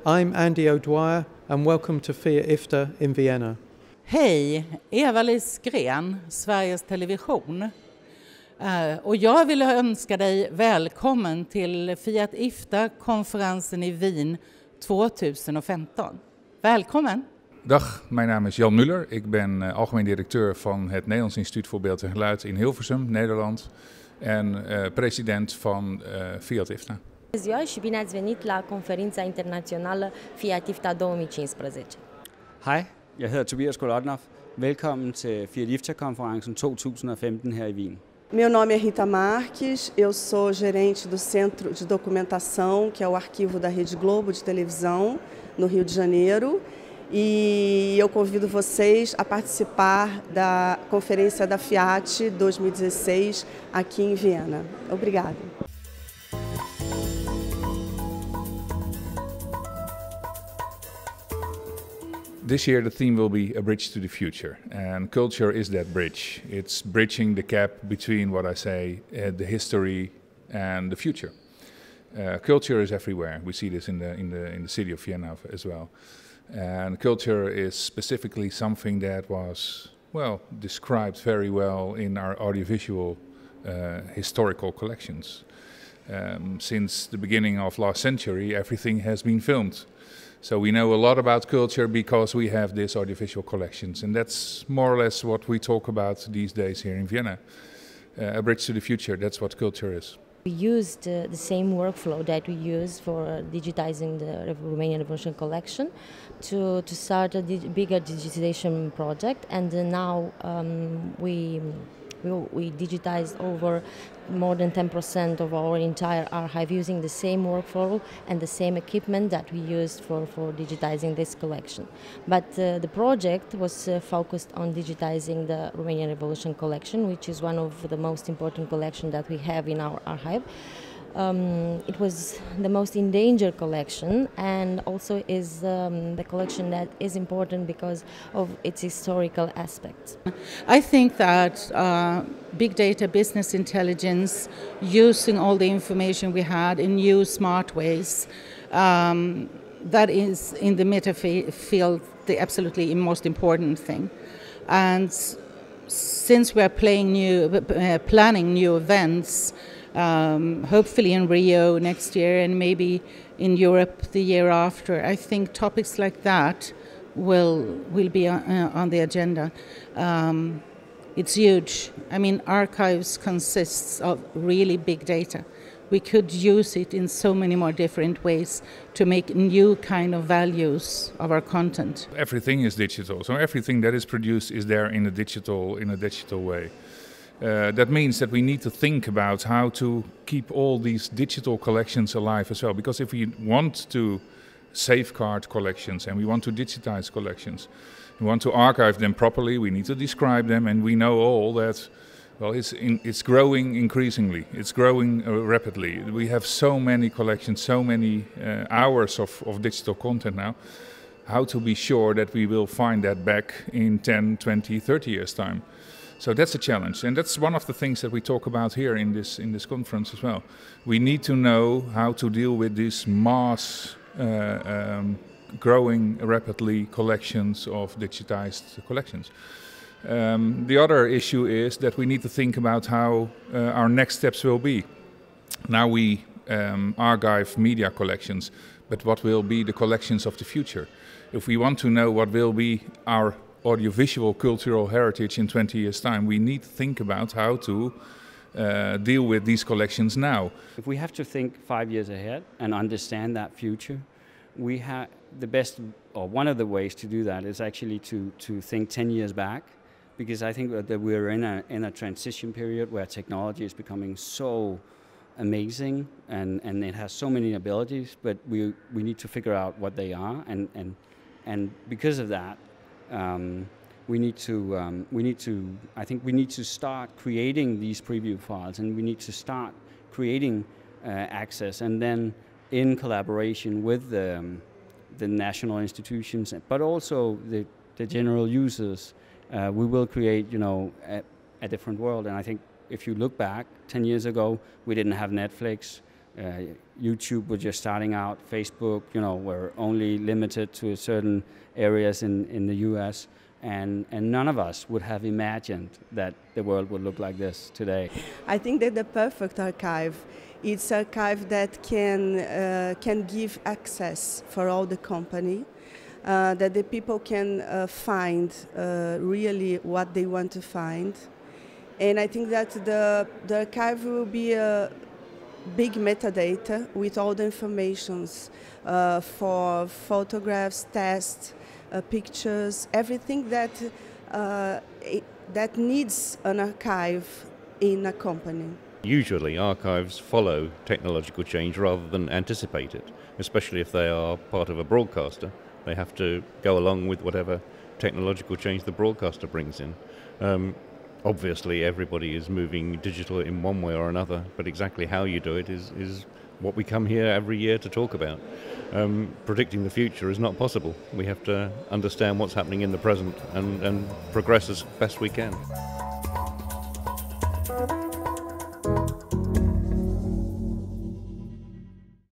I'm Andy O'Dwyer and welcome to FIAT IFTA in Vienna. Hej, Eva-Lis Gren, Sveriges Television. Och jag vill önska dig välkommen till FIAT IFTA-konferensen i Wien 2015. Välkommen! Dag, mijn naam is Jan Muller. Ik ben algemeen directeur van het Nederlands Instituut voor Beeld en Geluid in Hilversum, Nederland. En president van FIAT IFTA. Bună ziua și bine ați venit la conferința internațională FIAT IFTA 2015. Hej, jeg hedder Tobias Golodnov. Velkommen til FIAT IFTA-konferencen 2015 her i Wien. Meu nome é Rita Marques, eu sou gerente do Centro de Documentação, que é o arquivo da Rede Globo de televisão, no Rio de Janeiro. E eu convido vocês a participar da conferência da FIAT 2016 aqui em Viena. Obrigada. This year the theme will be A Bridge to the Future, and culture is that bridge. It's bridging the gap between what I say, the history and the future. Culture is everywhere. We see this in the city of Vienna as well. And culture is specifically something that was, well, described very well in our audiovisual historical collections. Since the beginning of last century, everything has been filmed. So we know a lot about culture because we have these audiovisual collections, and that's more or less what we talk about these days here in Vienna. A bridge to the future, that's what culture is. We used the same workflow that we use for digitizing the Romanian Revolution collection to start a bigger digitization project, and now we digitized over more than 10% of our entire archive using the same workflow and the same equipment that we used for digitizing this collection. But the project was focused on digitizing the Romanian Revolution collection, which is one of the most important collections that we have in our archive. It was the most endangered collection, and also is the collection that is important because of its historical aspects. I think that big data, business intelligence, using all the information we had in new smart ways, that is in the meta field the absolutely most important thing. And since we are planning new events, hopefully in Rio next year and maybe in Europe the year after, I think topics like that will be on the agenda. It's huge. I mean, archives consists of really big data. We could use it in so many more different ways to make new kind of values of our content. Everything is digital, so everything that is produced is there in a digital way. That means that we need to think about how to keep all these digital collections alive as well. Because if we want to safeguard collections and we want to digitize collections, we want to archive them properly, we need to describe them, and we know all that, well, it's growing increasingly, it's growing rapidly. We have so many collections, so many hours of digital content now. How to be sure that we will find that back in 10, 20, 30 years' time. So that's a challenge, and that's one of the things that we talk about here in this conference as well. We need to know how to deal with these mass, growing rapidly collections of digitized collections. The other issue is that we need to think about how our next steps will be. Now we archive media collections, but what will be the collections of the future? If we want to know what will be our audiovisual cultural heritage in 20 years' time, we need to think about how to deal with these collections now. If we have to think 5 years ahead and understand that future, we have the best, or one of the ways to do that is actually to think 10 years back, because I think that we're in a transition period where technology is becoming so amazing and it has so many abilities, but we need to figure out what they are, and because of that, we need to start creating these preview files, and we need to start creating access, and then in collaboration with the national institutions, but also the general users, we will create, a different world. And I think if you look back 10 years ago, we didn't have Netflix, YouTube was just starting out. Facebook, were only limited to certain areas in the US. And none of us would have imagined that the world would look like this today. I think that the perfect archive, it's an archive that can give access for all the company, that the people can find really what they want to find. And I think that the archive will be a big metadata with all the informations for photographs, tests, pictures, everything that needs an archive in a company. Usually archives follow technological change rather than anticipate it, especially if they are part of a broadcaster. They have to go along with whatever technological change the broadcaster brings in. Obviously everybody is moving digital in one way or another, but exactly how you do it is what we come here every year to talk about. Predicting the future is not possible. We have to understand what's happening in the present and progress as best we can.